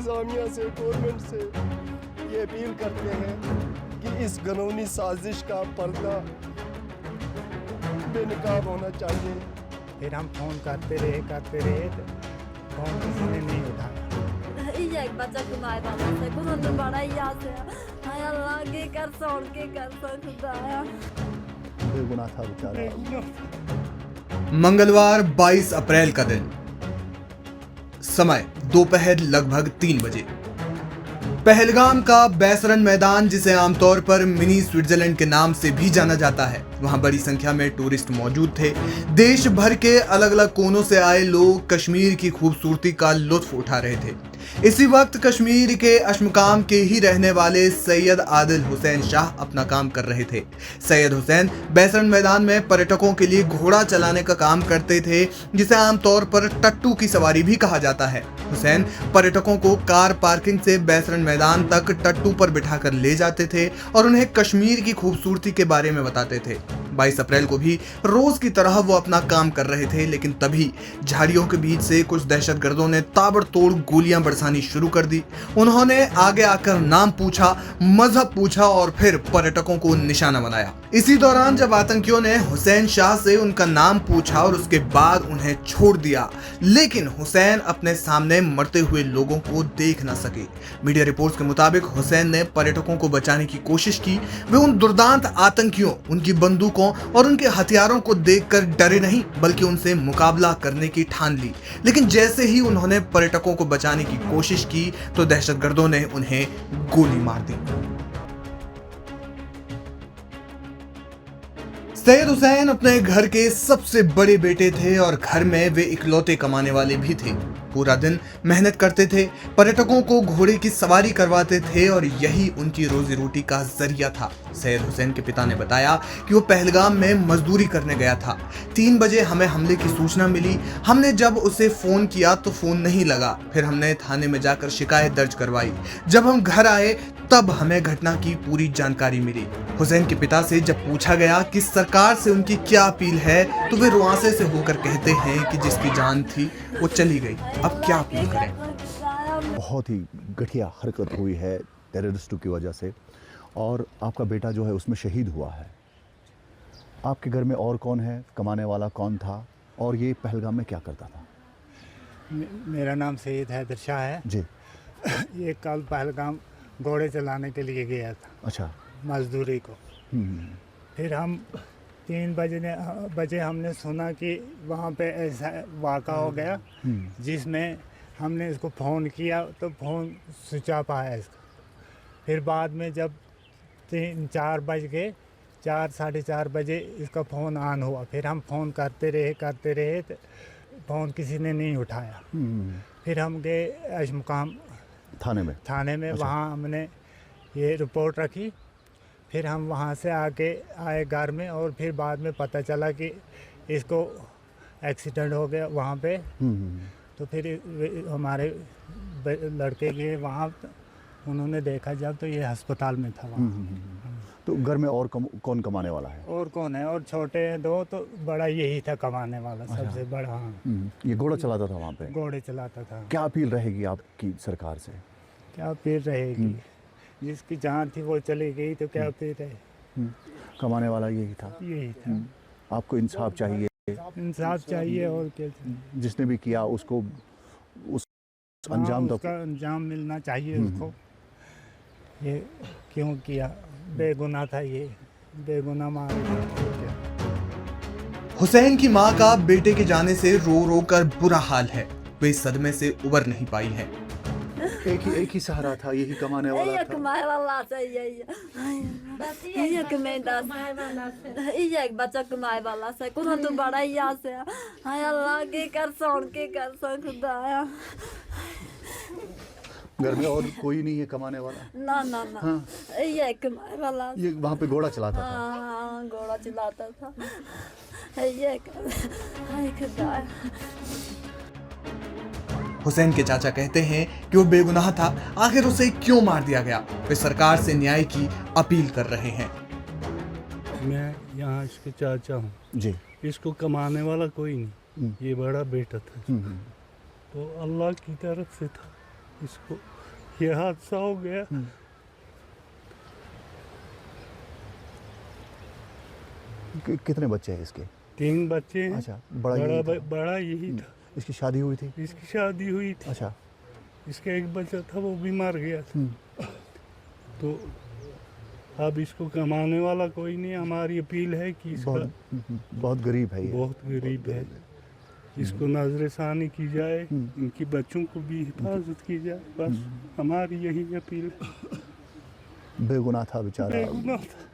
इंतज़ामिया से, गवर्नमेंट से ये अपील करते हैं कि इस कानूनी साजिश का पर्दा बेनकाब होना चाहिए। फिर हम फ़ोन करते रहे तो फ़ोन किसी ने नहीं उठाया। Iya baca kumai bala se kurun tu bada iya se ay Allah ke kar sakta है बेगुनाह था बेचारा। मंगलवार 22 अप्रैल का दिन, समय दोपहर लगभग 3 बजे। पहलगाम का बैसरन मैदान, जिसे आमतौर पर मिनी स्विट्जरलैंड के नाम से भी जाना जाता है, वहां बड़ी संख्या में टूरिस्ट मौजूद थे। देश भर के अलग अलग कोनों से आए लोग कश्मीर की खूबसूरती का लुत्फ उठा रहे थे। इसी वक्त कश्मीर के अशमकाम के ही रहने वाले सैयद आदिल हुसैन शाह अपना काम कर रहे थे। सैयद हुसैन बैसरन मैदान में पर्यटकों के लिए घोड़ा चलाने का काम करते थे, जिसे आमतौर पर टट्टू की सवारी भी कहा जाता है। हुसैन पर्यटकों को कार पार्किंग से बैसरन मैदान तक टट्टू पर बिठाकर ले जाते थे और उन्हें कश्मीर की खूबसूरती के बारे में बताते थे। 22 अप्रैल को भी रोज की तरह वो अपना काम कर रहे थे, लेकिन तभी झाड़ियों के बीच से कुछ दहशतगर्दों ने ताबड़तोड़ गोलियां बरसानी शुरू कर दी। उन्होंने आगे आकर नाम पूछा, मजहब पूछा और फिर पर्यटकों को निशाना बनाया। इसी दौरान जब आतंकियों ने हुसैन शाह से उनका नाम पूछा और उसके बाद उन्हें छोड़ दिया, लेकिन हुसैन अपने सामने मरते हुए लोगों को देख न सके। मीडिया रिपोर्ट्स के मुताबिक हुसैन ने पर्यटकों को बचाने की कोशिश की। वे उन दुर्दांत आतंकियों, उनकी बंदूकों और उनके हथियारों को देखकर डरे नहीं, बल्कि उनसे मुकाबला करने की ठान ली। लेकिन जैसे ही उन्होंने पर्यटकों को बचाने की कोशिश की तो दहशतगर्दों ने उन्हें गोली मार दी। सैयद हुसैन अपने घर के सबसे बड़े बेटे थे और घर में वे इकलौते कमाने वाले भी थे। पूरा दिन मेहनत करते थे, पर्यटकों को घोड़े की सवारी करवाते थे और यही उनकी रोजी रोटी का जरिया था। सैयद हुसैन के पिता ने बताया कि वो पहलगाम में मजदूरी करने गया था। 3 बजे हमें हमले की सूचना मिली। हमने जब उसे फोन किया तो फोन नहीं लगा। फिर हमने थाने में जाकर शिकायत दर्ज करवाई। जब हम घर आए तब हमें घटना की पूरी जानकारी मिली। हुसैन के पिता से जब पूछा गया कि सरकार से उनकी क्या अपील है, तो वे रुआंसे से होकर कहते हैं कि जिसकी जान थी वो चली गई, अब क्या अपील करें। बहुत ही घटिया हरकत हुई है टेररिस्टों की वजह से, और आपका बेटा जो है उसमें शहीद हुआ है। आपके घर में और कौन है, कमाने वाला कौन था, और ये पहलगाम में क्या करता था? मेरा नाम सैयद हैदर शाह है जी। ये कल पहलगाम घोड़े चलाने के लिए गया था। अच्छा। मजदूरी को। फिर हम 3 बजे हमने सुना कि वहाँ पे ऐसा वाक़ा हो गया, जिसमें हमने इसको फ़ोन किया तो फ़ोन स्विच ऑफ आया इसका। फिर बाद में जब 3-4 बज गए, 4 साढ़े 4 बजे इसका फ़ोन ऑन हुआ। फिर हम फ़ोन करते रहे तो फ़ोन किसी ने नहीं उठाया। फिर हम गए अशमुकाम थाने में। अच्छा। वहाँ हमने ये रिपोर्ट रखी। फिर हम वहाँ से आए घर में, और फिर बाद में पता चला कि इसको एक्सीडेंट हो गया वहाँ पे। तो फिर हमारे लड़के गए वहाँ, उन्होंने देखा जब तो ये अस्पताल में था वहाँ। तो घर में और कौन कमाने वाला है? और कौन है, और छोटे हैं 2, तो बड़ा यही था कमाने वाला। अच्छा। सबसे बड़ा। हाँ। ये घोड़ा चलाता था वहाँ पे? घोड़े चलाता था। क्या अपील रहेगी आपकी सरकार से? क्या अपील रहेगी, जिसकी जान थी वो चली गई तो क्या अपील रहे। कमाने वाला यही था। आपको इंसाफ चाहिए? इंसाफ चाहिए, और क्या। जिसने भी किया उसको अंजाम उसका अंजाम मिलना चाहिए उसको। ये क्यों किया, बेगुनाह था, ये बेगुनाह मारे थे। हुसैन की मां का बेटे के जाने से रो रो कर बुरा हाल है। वे इस सदमे से उबर नहीं पाई है। एक ही सहारा था, यही कमाने वाला था। कमाए वाला से ये बच्चा कमाए वाला से कुछ तो बड़ा ही से हाय अल्लाह के कर सकता है। घर में और कोई नहीं है कमाने वाला? ना। हाँ। ये कमाए वाला। ये वहाँ पे घोड़ा चलाता था? हाँ, घोड़ा चलाता था। ये खुदा। हुसैन के चाचा कहते हैं कि वो बेगुनाह था, आखिर उसे क्यों मार दिया गया। वे सरकार से न्याय की अपील कर रहे हैं। मैं यहाँ इसके चाचा हूँ जी। इसको कमाने वाला कोई नहीं, ये बड़ा बेटा था। तो अल्लाह की तरफ से था, इसको ये हादसा हो गया। कितने बच्चे हैं इसके? 3 बच्चे हैं। अच्छा, बड़ा यही था? बड़ा यही था। इसकी शादी हुई थी? इसकी शादी हुई थी। अच्छा। इसका एक बच्चा था, वो बीमार गया था। तो अब इसको कमाने वाला कोई नहीं। हमारी अपील है कि इसका बहुत गरीब है ये। बहुत गरीब है, इसको नजरसानी की जाए, इनकी बच्चों को भी हिफाजत की जाए। बस हमारी यही अपील है। बेगुनाह था बेचारा। बेगुनाह था।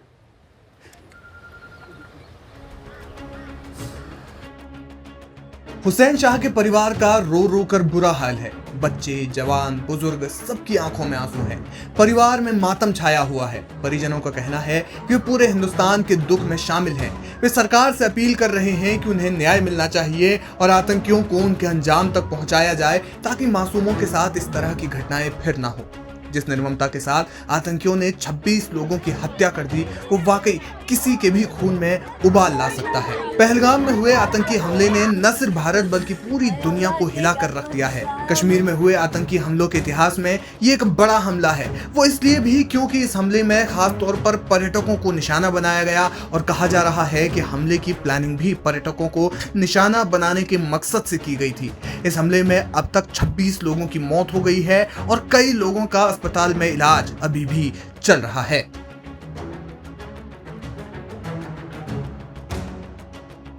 हुसैन शाह के परिवार का रो रो कर बुरा हाल है। बच्चे, जवान, बुजुर्ग सबकी आंखों में आंसू हैं। परिवार में मातम छाया हुआ है। परिजनों का कहना है कि वे पूरे हिंदुस्तान के दुख में शामिल हैं। वे सरकार से अपील कर रहे हैं कि उन्हें न्याय मिलना चाहिए और आतंकियों को उनके अंजाम तक पहुंचाया जाए, ताकि मासूमों के साथ इस तरह की घटनाएं फिर ना हो। जिस निर्ममता के साथ आतंकियों ने 26 लोगों की हत्या कर दी, वो वाकई किसी के भी खून में उबाल ला सकता है। पहलगाम में हुए आतंकी हमले ने न सिर्फ भारत बल्कि पूरी दुनिया को हिला कर रख दिया है। कश्मीर में हुए आतंकी हमलों के इतिहास में ये एक बड़ा हमला है। वो इसलिए भी क्योंकि इस हमले में खास तौर पर पर्यटकों को निशाना बनाया गया और कहा जा रहा है कि हमले की प्लानिंग भी पर्यटकों को निशाना बनाने के मकसद से की गई थी। इस हमले में अब तक 26 लोगों की मौत हो गई है और कई लोगों का अस्पताल में इलाज अभी भी चल रहा है।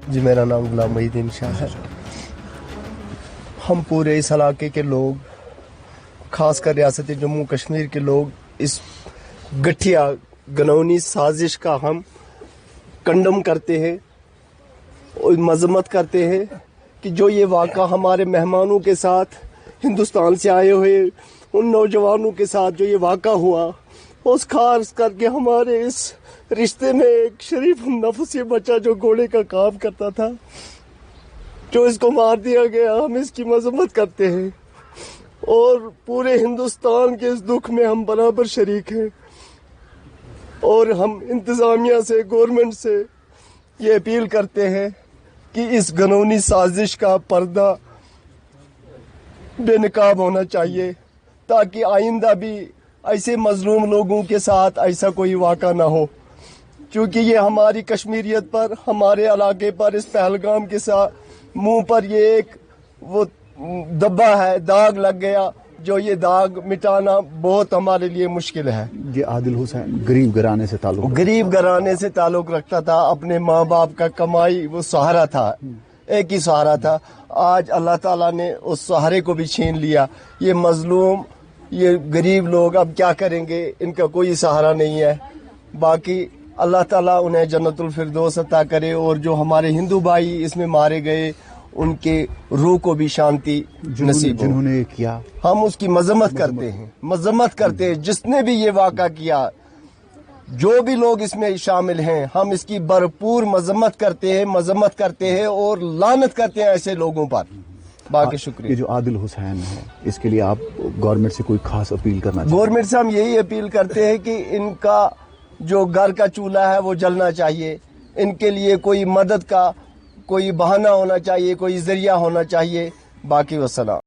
जी, मेरा नाम गुलाम मोहिउद्दीन शाह है। हम पूरे इस इलाके के लोग, खासकर रियासत जम्मू कश्मीर के लोग, इस गठिया घिनौनी साजिश का हम कंडम करते हैं और मजम्मत करते हैं कि जो ये वाक़ा हमारे मेहमानों के साथ, हिंदुस्तान से आए हुए उन नौजवानों के साथ जो ये वाक़ा हुआ, उस खास करके हमारे इस रिश्ते में एक शरीफ नफ्स ये बच्चा जो घोड़े का काम करता था, जो इसको मार दिया गया, हम इसकी मजम्मत करते हैं और पूरे हिंदुस्तान के इस दुख में हम बराबर शरीक हैं। और हम इंतज़ामिया से, गवर्नमेंट से ये अपील करते हैं कि इस घिनौनी साजिश का पर्दा बेनकाब होना चाहिए, ताकि आइंदा भी ऐसे मजलूम लोगों के साथ ऐसा कोई वाक़ा ना हो। क्योंकि ये हमारी कश्मीरियत पर, हमारे इलाके पर, इस पहलगाम के साथ मुंह पर ये एक वो दब्बा है, दाग लग गया, जो ये दाग मिटाना बहुत हमारे लिए मुश्किल है। ये आदिल हुसैन गरीब घराने से ताल्लुक रखता था। अपने माँ बाप का कमाई वो सहारा था, एक ही सहारा था। आज अल्लाह ताला ने उस सहारे को भी छीन लिया। ये मजलूम, ये गरीब लोग अब क्या करेंगे, इनका कोई सहारा नहीं है। बाकी अल्लाह ताला उन्हें जन्नतुल फिरदौस अता करे और जो हमारे हिंदू भाई इसमें मारे गए, उनके रूह को भी शांति नसीब हो। जिन्होंने किया, हम उसकी मजम्मत करते हैं। जिसने भी ये वाक़ा किया, जो भी लोग इसमें शामिल हैं, हम इसकी भरपूर मजम्मत करते हैं और लानत करते हैं ऐसे लोगों पर। बाकी शुक्रिया। ये जो आदिल हुसैन है, इसके लिए आप गवर्नमेंट से कोई खास अपील करना चाहिए? गवर्नमेंट से हम यही अपील करते हैं कि इनका जो घर का चूल्हा है वो जलना चाहिए। इनके लिए कोई मदद का कोई बहाना होना चाहिए, कोई जरिया होना चाहिए। बाकी वस्सलाम।